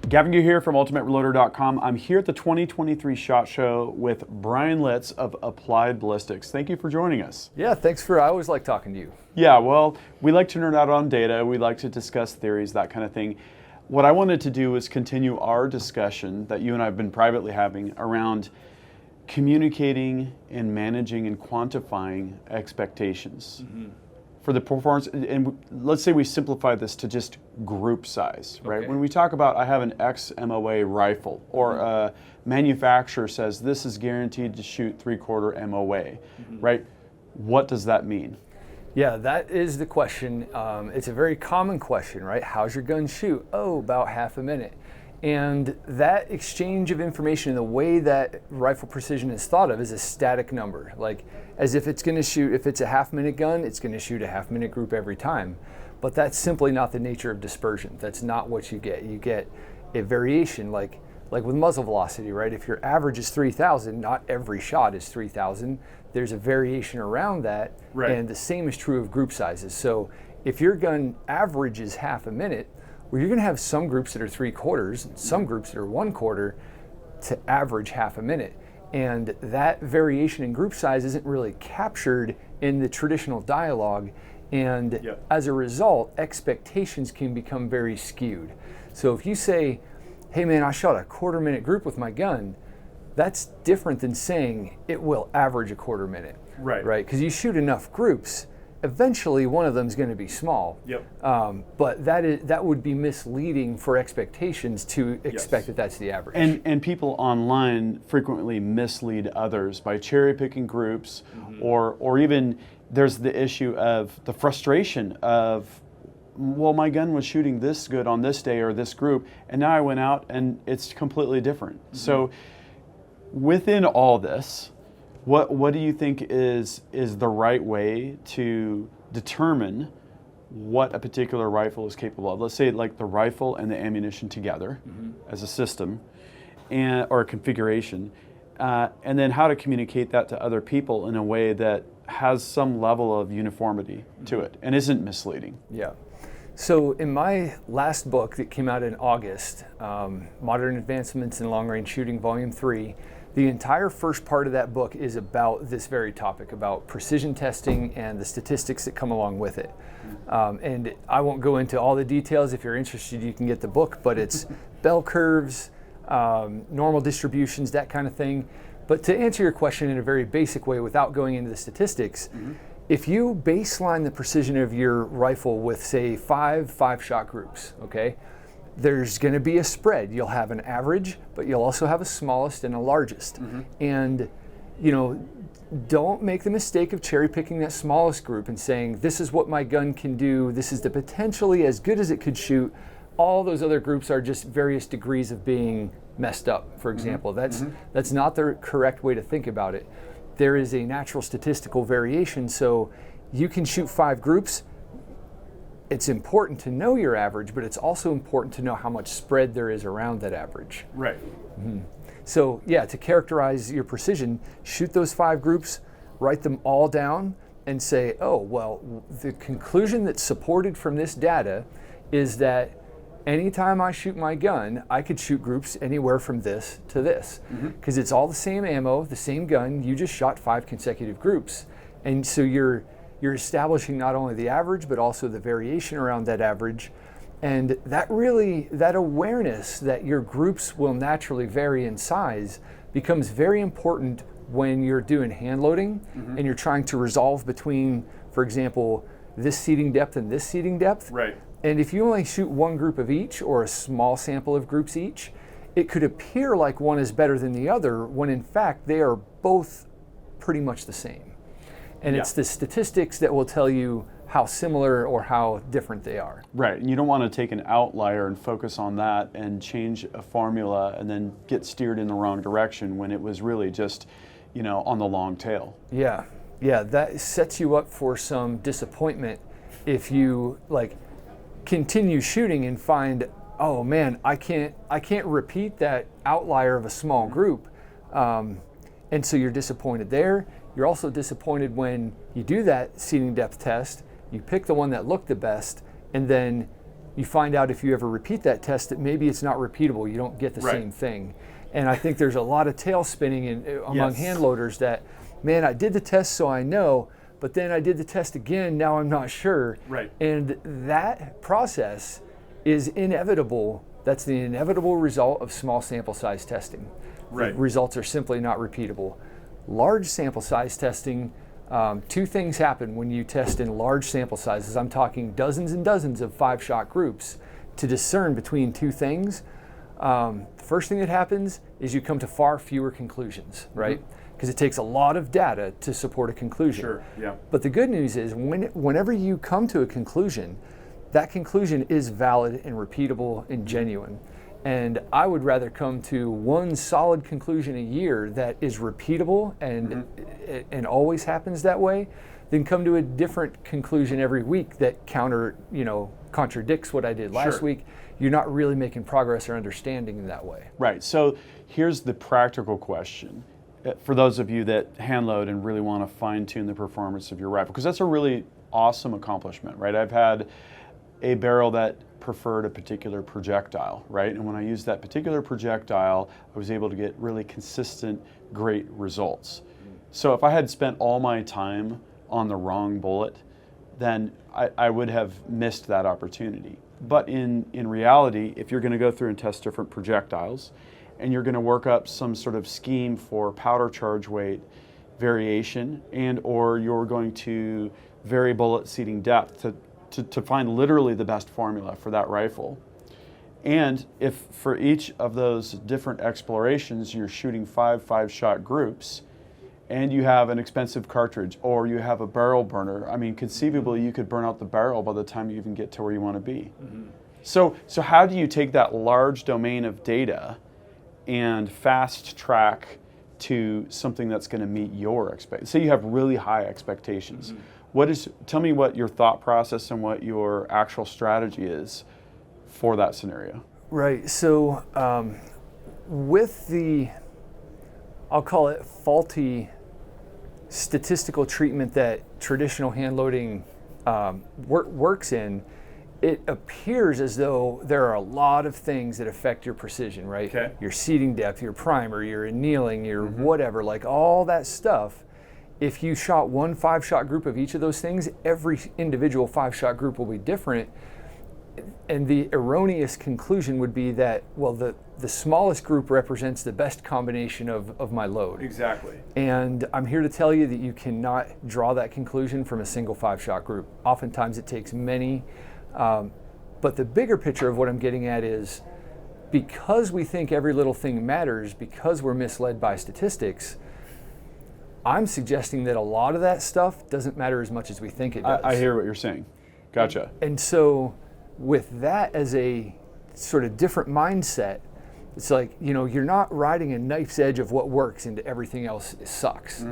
Gavin, you here from UltimateReloader.com. I'm here at the 2023 SHOT Show with Bryan Litz of Applied Ballistics. Thank you for joining us. Yeah, thanks I always like talking to you. Yeah, well, we like to nerd out on data. We like to discuss theories, that kind of thing. What I wanted to do is continue our discussion that you and I have been privately having around communicating and managing and quantifying expectations. For the performance, and let's say we simplify this to just group size, right? Okay. When we talk about I have an X MOA rifle, or a manufacturer says this is guaranteed to shoot 3/4 MOA, right? What does that mean? Yeah, that is the question. It's a very common question, right? How's your gun shoot? Oh, about half a minute. And that exchange of information, the way that rifle precision is thought of, is a static number. Like, as if it's going to shoot, if it's a half-minute gun, it's going to shoot a half-minute group every time. But that's simply not the nature of dispersion. That's not what you get. You get a variation, like with muzzle velocity, right? If your average is 3,000, not every shot is 3,000. There's a variation around that, right. And the same is true of group sizes. So if your gun averages half a minute, well, you're going to have some groups that are 3/4 and some groups that are 1/4 to average half a minute. And that variation in group size isn't really captured in the traditional dialogue. And as a result, expectations can become very skewed. So if you say, hey man, I shot a 1/4 minute group with my gun, that's different than saying it will average a 1/4 minute. Right. Right? Because you shoot enough groups, eventually one of them is going to be small. But that would be misleading for expectations to expect that that's the average. And people online frequently mislead others by cherry picking groups, or even there's the issue of the frustration of, well, my gun was shooting this good on this day or this group, and now I went out and it's completely different. So within all this, what do you think is the right way to determine what a particular rifle is capable of? Let's say like the rifle and the ammunition together as a system or a configuration, and then how to communicate that to other people in a way that has some level of uniformity to it and isn't misleading. Yeah. So in my last book that came out in August, Modern Advancements in Long Range Shooting, Volume 3, the entire first part of that book is about this very topic, about precision testing and the statistics that come along with it. And I won't go into all the details. If you're interested, you can get the book, but it's bell curves, normal distributions, that kind of thing. But to answer your question in a very basic way without going into the statistics, if you baseline the precision of your rifle with, say, five shot groups, okay? There's going to be a spread. You'll have an average, but you'll also have a smallest and a largest. And, don't make the mistake of cherry picking that smallest group and saying, this is what my gun can do. This is the potentially as good as it could shoot. All those other groups are just various degrees of being messed up, for example. That's not the correct way to think about it. There is a natural statistical variation. So you can shoot 5 groups. It's important to know your average, but it's also important to know how much spread there is around that average. Right. So yeah, to characterize your precision, shoot those 5 groups, write them all down, and say, oh, well, the conclusion that's supported from this data is that anytime I shoot my gun, I could shoot groups anywhere from this to this. Because it's all the same ammo, the same gun, you just shot 5 consecutive groups. And so you're establishing not only the average, but also the variation around that average. And that awareness that your groups will naturally vary in size becomes very important when you're doing hand loading and you're trying to resolve between, for example, this seating depth and this seating depth. Right. And if you only shoot one group of each or a small sample of groups each, it could appear like one is better than the other when in fact they are both pretty much the same. And it's the statistics that will tell you how similar or how different they are. Right, and you don't want to take an outlier and focus on that and change a formula and then get steered in the wrong direction when it was really just, on the long tail. Yeah, that sets you up for some disappointment if you continue shooting and find, oh man, I can't repeat that outlier of a small group. And so you're disappointed there. You're also disappointed when you do that seating depth test, you pick the one that looked the best, and then you find out if you ever repeat that test that maybe it's not repeatable. You don't get the same thing. And I think there's a lot of tail spinning among hand loaders that, man, I did the test so I know, but then I did the test again, now I'm not sure. Right. And that process is inevitable. That's the inevitable result of small sample size testing. Right. The results are simply not repeatable. Large sample size testing, two things happen when you test in large sample sizes. I'm talking dozens and dozens of 5-shot groups to discern between two things. The first thing that happens is you come to far fewer conclusions, right? Because it takes a lot of data to support a conclusion. Sure, yeah. But the good news is whenever you come to a conclusion, that conclusion is valid and repeatable and genuine. And I would rather come to one solid conclusion a year that is repeatable and always happens that way, than come to a different conclusion every week that contradicts what I did last week. You're not really making progress or understanding in that way. Right. So here's the practical question for those of you that hand load and really want to fine tune the performance of your rifle, because that's a really awesome accomplishment, right? I've had a barrel that preferred a particular projectile, right? And when I used that particular projectile, I was able to get really consistent, great results. So if I had spent all my time on the wrong bullet, then I would have missed that opportunity. But in reality, if you're going to go through and test different projectiles, and you're going to work up some sort of scheme for powder charge weight variation, and or you're going to vary bullet seating depth to find literally the best formula for that rifle. And if for each of those different explorations you're shooting 5-shot groups, and you have an expensive cartridge, or you have a barrel burner, I mean, conceivably you could burn out the barrel by the time you even get to where you want to be. So how do you take that large domain of data and fast track to something that's going to meet your expectations? Say you have really high expectations. Tell me what your thought process and what your actual strategy is for that scenario. Right. So with the, I'll call it faulty statistical treatment that traditional hand loading works in, it appears as though there are a lot of things that affect your precision, right? Okay. Your seating depth, your primer, your annealing, your whatever, like all that stuff. If you shot one 5-shot group of each of those things, every individual 5-shot group will be different. And the erroneous conclusion would be that, well, the smallest group represents the best combination of my load. Exactly. And I'm here to tell you that you cannot draw that conclusion from a single 5-shot group. Oftentimes it takes many. But the bigger picture of what I'm getting at is, because we think every little thing matters, because we're misled by statistics, I'm suggesting that a lot of that stuff doesn't matter as much as we think it does. I hear what you're saying. Gotcha. And so with that as a sort of different mindset, it's like, you're not riding a knife's edge of what works into everything else sucks.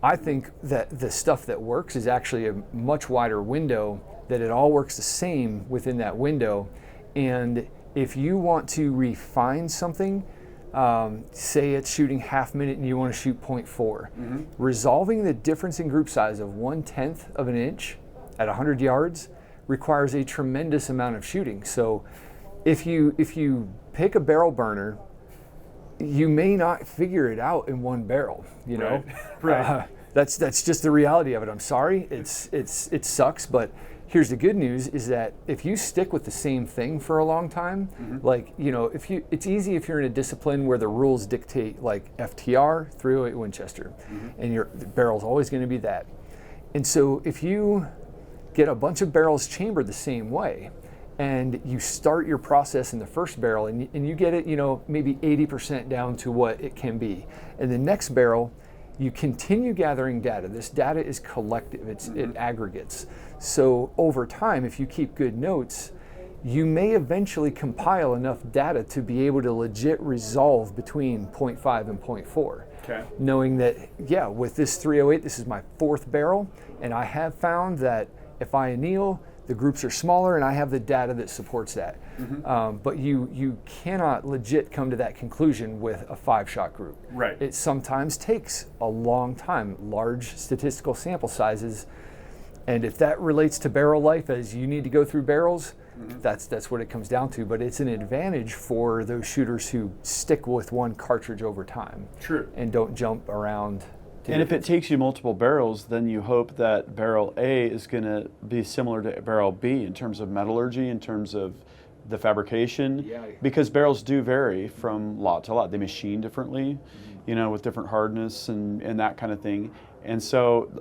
I think that the stuff that works is actually a much wider window, that it all works the same within that window. And if you want to refine something, say it's shooting half minute and you want to shoot 0.4, resolving the difference in group size of 1/10 of an inch at 100 yards requires a tremendous amount of shooting. So if you pick a barrel burner, you may not figure it out in one barrel, Right. That's just the reality of it. I'm sorry, it sucks, but here's the good news is that if you stick with the same thing for a long time, it's easy if you're in a discipline where the rules dictate like FTR, 308 Winchester, and the barrel's always going to be that. And so if you get a bunch of barrels chambered the same way, and you start your process in the first barrel and you get it, maybe 80% down to what it can be. And the next barrel, you continue gathering data. This data is collective, it aggregates. So over time, if you keep good notes, you may eventually compile enough data to be able to legit resolve between 0.5 and 0.4. Okay. Knowing that, with this 308, this is my 4th barrel, and I have found that if I anneal, the groups are smaller, and I have the data that supports that. But you cannot legit come to that conclusion with a 5-shot group. Right. It sometimes takes a long time, large statistical sample sizes, And if that relates to barrel life as you need to go through barrels, that's what it comes down to. But it's an advantage for those shooters who stick with one cartridge over time. True. And don't jump around. And if it takes you multiple barrels, then you hope that barrel A is going to be similar to barrel B in terms of metallurgy, in terms of the fabrication, because barrels do vary from lot to lot. They machine differently, with different hardness and that kind of thing. And so,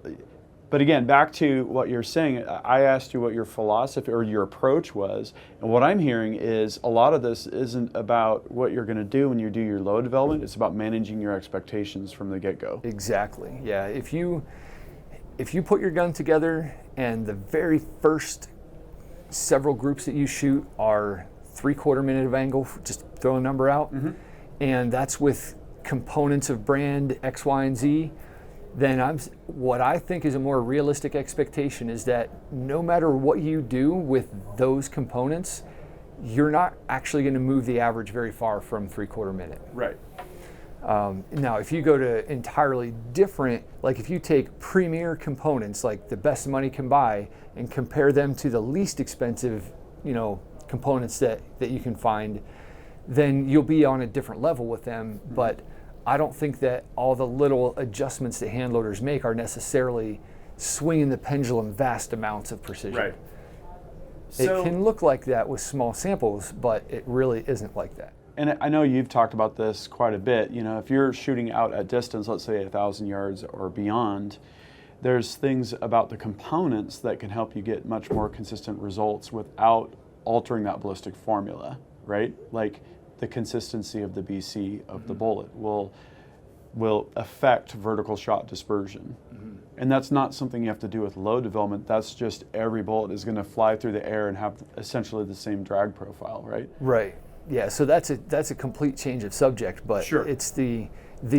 but again, back to what you're saying, I asked you what your philosophy or your approach was, and what I'm hearing is a lot of this isn't about what you're going to do when you do your load development. It's about managing your expectations from the get-go. Exactly. Yeah. If you put your gun together and the very first several groups that you shoot are 3/4 minute of angle, just throw a number out, and that's with components of brand X, Y, and Z, then what I think is a more realistic expectation is that no matter what you do with those components, you're not actually going to move the average very far from 3/4 minute. Right. Now, if you go to entirely different, like if you take premier components, like the best money can buy, and compare them to the least expensive, components that you can find, then you'll be on a different level with them. But I don't think that all the little adjustments that hand loaders make are necessarily swinging the pendulum vast amounts of precision. Right. It can look like that with small samples, but it really isn't like that. And I know you've talked about this quite a bit. If you're shooting out at distance, let's say 1,000 yards or beyond, there's things about the components that can help you get much more consistent results without altering that ballistic formula, right? Like the consistency of the BC of the bullet will affect vertical shot dispersion. And that's not something you have to do with load development. That's just every bullet is going to fly through the air and have essentially the same drag profile, right? Right. Yeah, so that's a complete change of subject, but it's the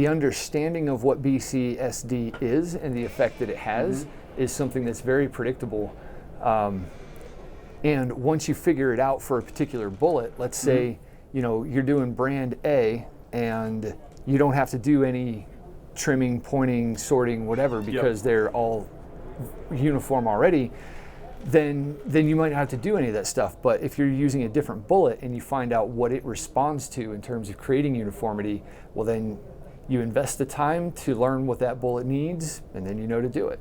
understanding of what BCSD is and the effect that it has is something that's very predictable. And once you figure it out for a particular bullet, let's say you're doing brand A and you don't have to do any trimming, pointing, sorting, whatever, because they're all uniform already, then you might not have to do any of that stuff. But if you're using a different bullet and you find out what it responds to in terms of creating uniformity, well, then you invest the time to learn what that bullet needs, and then you know to do it.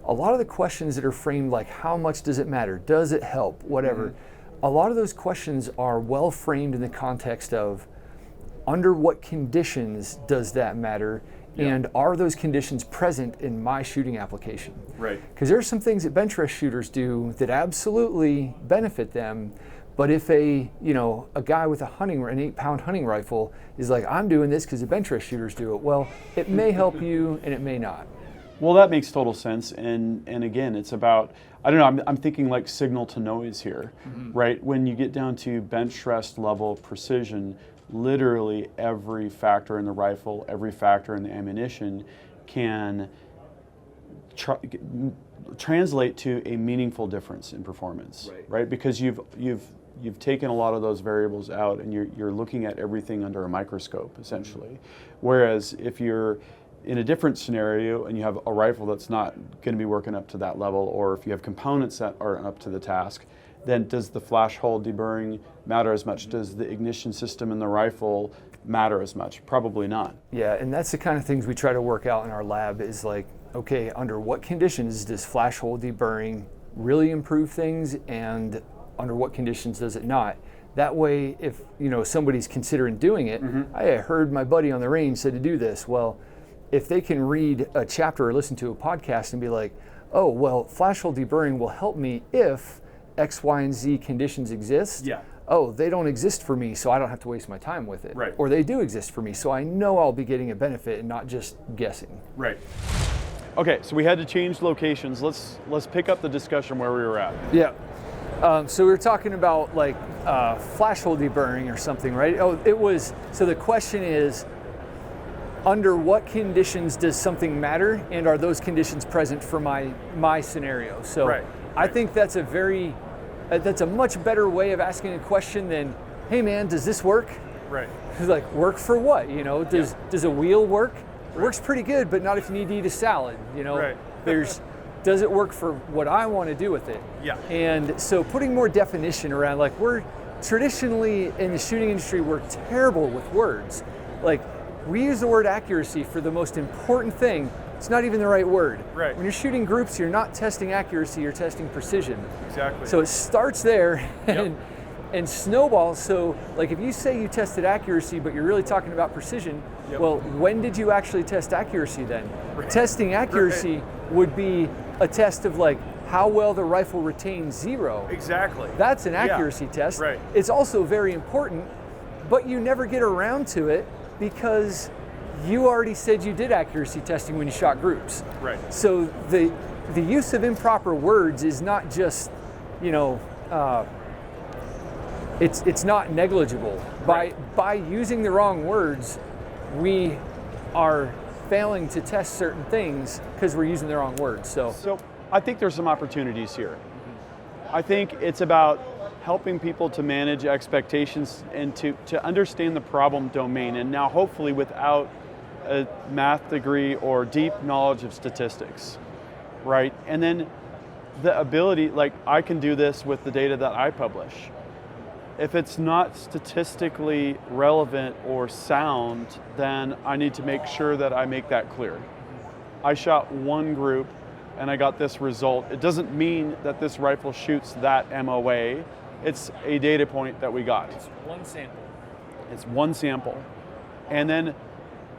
A lot of the questions that are framed like, how much does it matter? Does it help? Whatever. A lot of those questions are well framed in the context of, under what conditions does that matter? And are those conditions present in my shooting application? Right. Because there are some things that bench rest shooters do that absolutely benefit them. But if a guy with an 8-pound hunting rifle is like, I'm doing this because the bench rest shooters do it, well, it may help you and it may not. Well, that makes total sense. And again, it's about, I don't know, I'm thinking like signal to noise here, right? When you get down to bench rest level precision, literally every factor in the rifle, every factor in the ammunition can translate to a meaningful difference in performance, right? Because you've taken a lot of those variables out and you're looking at everything under a microscope, essentially. Whereas if you're in a different scenario and you have a rifle that's not going to be working up to that level, or if you have components that aren't up to the task, then does the flash hole deburring matter as much? Does the ignition system in the rifle matter as much? Probably not. Yeah, and that's the kind of things we try to work out in our lab is like, okay, under what conditions does flash hole deburring really improve things, and under what conditions does it not? That way, if somebody's considering doing it, I heard my buddy on the range said to do this. Well, if they can read a chapter or listen to a podcast and be like, oh, well, flash hole deburring will help me if X, Y, and Z conditions exist. Yeah. Oh, they don't exist for me, so I don't have to waste my time with it. Right. Or they do exist for me, so I know I'll be getting a benefit and not just guessing. Right. Okay, so we had to change locations. Let's pick up the discussion where we were at. Yeah. So we were talking about like flash hole deburring or something, right? Oh, it was. So the question is, under what conditions does something matter, and are those conditions present for my scenario? So I think that's a much better way of asking a question than, hey man, does this work? Right. It's like, work for what? Does a wheel work? It works pretty good, but not if you need to eat a salad. There's does it work for what I want to do with it? Yeah. And so putting more definition around, like, we're traditionally in the shooting industry, we're terrible with words. Like, we use the word accuracy for the most important thing. It's not even the right word. Right. When you're shooting groups, you're not testing accuracy, you're testing precision. Exactly. So it starts there Yep. and snowballs. So, like, if you say you tested accuracy, but you're really talking about precision, Yep. well, when did you actually test accuracy then? Right. Testing accuracy would be a test of, like, how well the rifle retains zero. Exactly. That's an accuracy test. Right. It's also very important, but you never get around to it because you already said you did accuracy testing when you shot groups. Right. So the use of improper words is not just, it's not negligible. Right. By using the wrong words, we are failing to test certain things because we're using the wrong words. So I think there's some opportunities here. I think it's about helping people to manage expectations and to understand the problem domain, and now hopefully without a math degree or deep knowledge of statistics, right? And then the ability, like, I can do this with the data that I publish. If it's not statistically relevant or sound, then I need to make sure that I make that clear. I shot one group and I got this result. It doesn't mean that this rifle shoots that MOA. It's a data point that we got. It's one sample. It's one sample. And then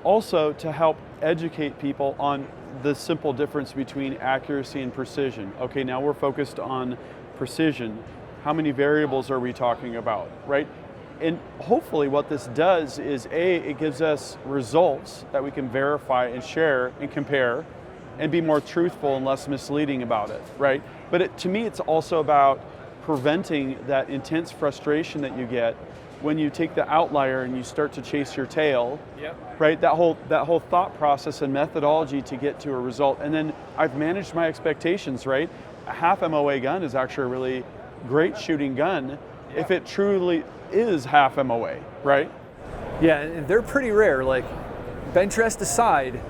also to help educate people on the simple difference between accuracy and precision. Okay, now we're focused on precision. How many variables are we talking about, right? And hopefully what this does is, it gives us results that we can verify and share and compare and be more truthful and less misleading about it, right? But to me, it's also about preventing that intense frustration that you get when you take the outlier and you start to chase your tail, Yep. right? That whole thought process and methodology to get to a result. And then I've managed my expectations, right? A half MOA gun is actually a really great shooting gun if it truly is half MOA, right? Yeah, and they're pretty rare. Like, bench rest aside,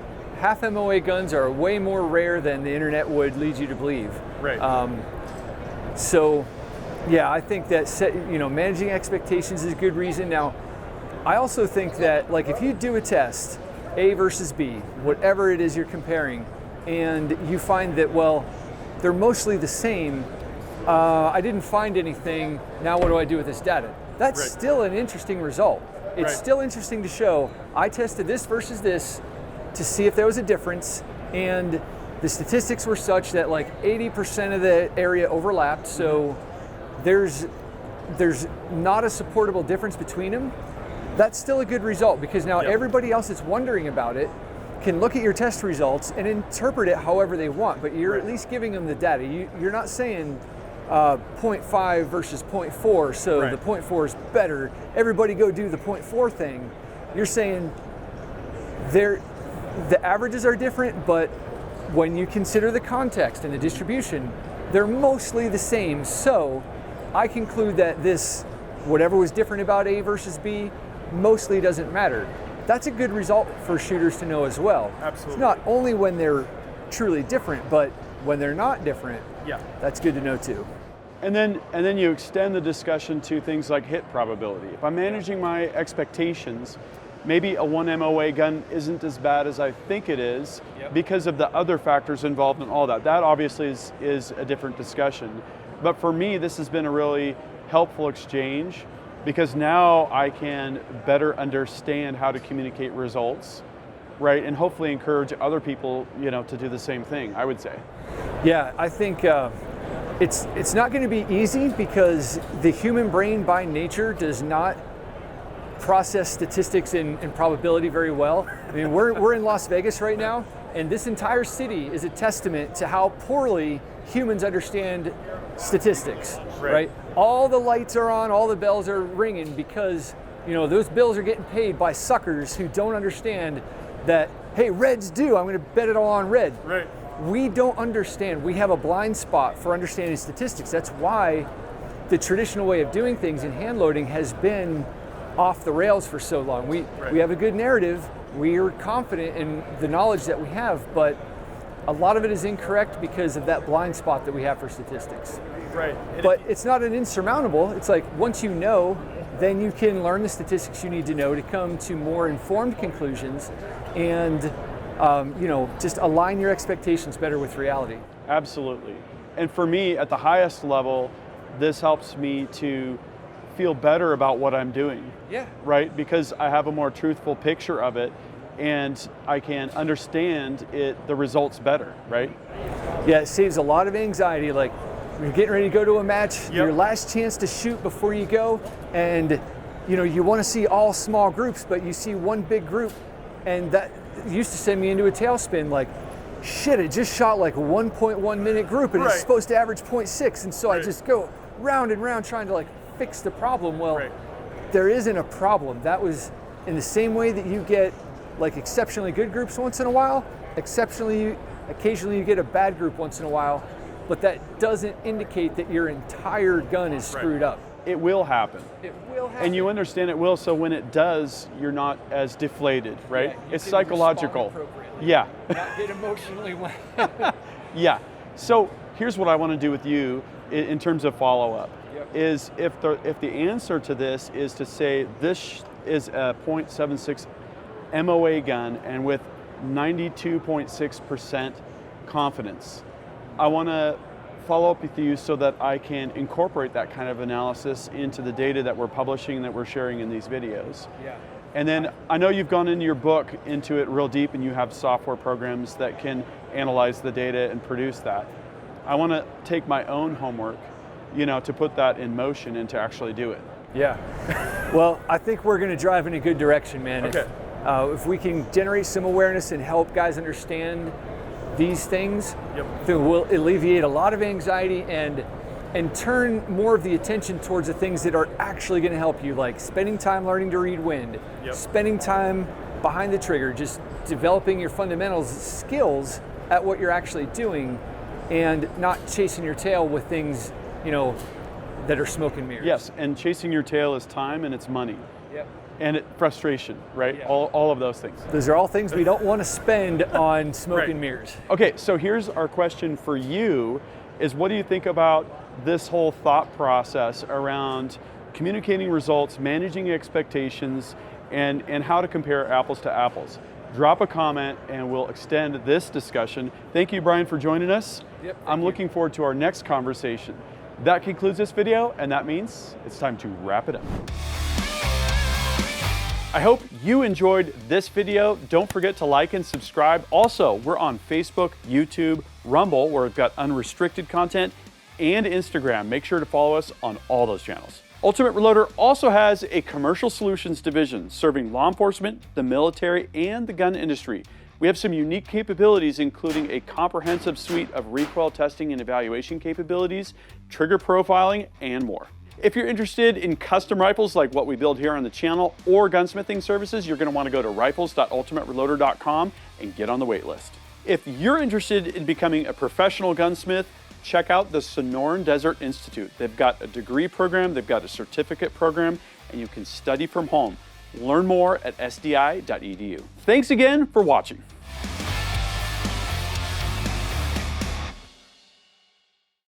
half MOA guns are way more rare than the internet would lead you to believe. Right. So, yeah, I think that managing expectations is a good reason. Now, I also think that, like, if you do a test, A versus B, whatever it is you're comparing, and you find that, well, they're mostly the same, I didn't find anything, now what do I do with this data? That's Right. still an interesting result. It's Right. still interesting to show, I tested this versus this to see if there was a difference, and the statistics were such that, like, 80% of the area overlapped, so there's not a supportable difference between them. That's still a good result, because now Yep. everybody else that's wondering about it can look at your test results and interpret it however they want, but you're Right. at least giving them the data. You're not saying 0.5 versus 0.4, so Right. the 0.4 is better. Everybody go do the 0.4 thing. You're saying the averages are different, but when you consider the context and the distribution, they're mostly the same. So I conclude that this, whatever was different about A versus B, mostly doesn't matter. That's a good result for shooters to know as well. Absolutely. It's not only when they're truly different, but when they're not different, Yeah. that's good to know too. And then you extend the discussion to things like hit probability. If I'm managing my expectations, maybe a 1 MOA gun isn't as bad as I think it is because of the other factors involved in all that. That obviously is a different discussion. But for me, this has been a really helpful exchange, because now I can better understand how to communicate results, right? And hopefully encourage other people, to do the same thing, I would say. Yeah, I think it's not going to be easy, because the human brain by nature does not process statistics and probability very well. I mean, we're in Las Vegas right now, and this entire city is a testament to how poorly humans understand statistics, right? All the lights are on, all the bells are ringing, because those bills are getting paid by suckers who don't understand that, hey, red's due, I'm going to bet it all on red. Right. We don't understand. We have a blind spot for understanding statistics. That's why the traditional way of doing things in hand loading has been off the rails for so long. We have a good narrative. We are confident in the knowledge that we have, but a lot of it is incorrect because of that blind spot that we have for statistics. Right. But it's not an insurmountable. It's like once you know, then you can learn the statistics you need to know to come to more informed conclusions and just align your expectations better with reality. Absolutely. And for me, at the highest level, this helps me to feel better about what I'm doing. Yeah. Right? Because I have a more truthful picture of it and I can understand the results better, right? Yeah, it saves a lot of anxiety. Like you're getting ready to go to a match, your last chance to shoot before you go, and you want to see all small groups, but you see one big group, and that used to send me into a tailspin. Like, shit, it just shot like a 1.1 minute group, and it's supposed to average 0.6, and so I just go round and round trying to like fix the problem. Well, there isn't a problem. That was in the same way that you get like exceptionally good groups once in a while, occasionally you get a bad group once in a while, but that doesn't indicate that your entire gun is screwed up. It will happen. It will happen. And you understand it will, so when it does, you're not as deflated, right? Yeah, it's psychological. Yeah. Not get emotionally wet. Yeah. So here's what I want to do with you in terms of follow-up. Is if the answer to this is to say this is a .76 MOA gun and with 92.6% confidence, I want to follow up with you so that I can incorporate that kind of analysis into the data that we're publishing, that we're sharing in these videos. Yeah. And then I know you've gone into your book into it real deep and you have software programs that can analyze the data and produce that. I want to take my own homework, to put that in motion and to actually do it. Yeah. Well, I think we're going to drive in a good direction, man. Okay. If we can generate some awareness and help guys understand these things, it will alleviate a lot of anxiety and turn more of the attention towards the things that are actually going to help you, like spending time learning to read wind, spending time behind the trigger, just developing your fundamentals skills at what you're actually doing, and not chasing your tail with things, that are smoke and mirrors. Yes, and chasing your tail is time and it's money. Yep. And frustration, right? Yeah. All of those things. Those are all things we don't want to spend on smoke and mirrors. Okay, so here's our question for you, is what do you think about this whole thought process around communicating results, managing expectations, and how to compare apples to apples? Drop a comment and we'll extend this discussion. Thank you, Bryan, for joining us. Yep, I'm looking forward to our next conversation. That concludes this video, and that means it's time to wrap it up. I hope you enjoyed this video. Don't forget to like and subscribe. Also, we're on Facebook, YouTube, Rumble, where we've got unrestricted content, and Instagram. Make sure to follow us on all those channels. Ultimate Reloader also has a commercial solutions division serving law enforcement, the military, and the gun industry. We have some unique capabilities, including a comprehensive suite of recoil testing and evaluation capabilities, trigger profiling, and more. If you're interested in custom rifles like what we build here on the channel or gunsmithing services, you're going to want to go to rifles.ultimatereloader.com and get on the wait list. If you're interested in becoming a professional gunsmith, check out the Sonoran Desert Institute. They've got a degree program, they've got a certificate program, and you can study from home. Learn more at sdi.edu. Thanks again for watching.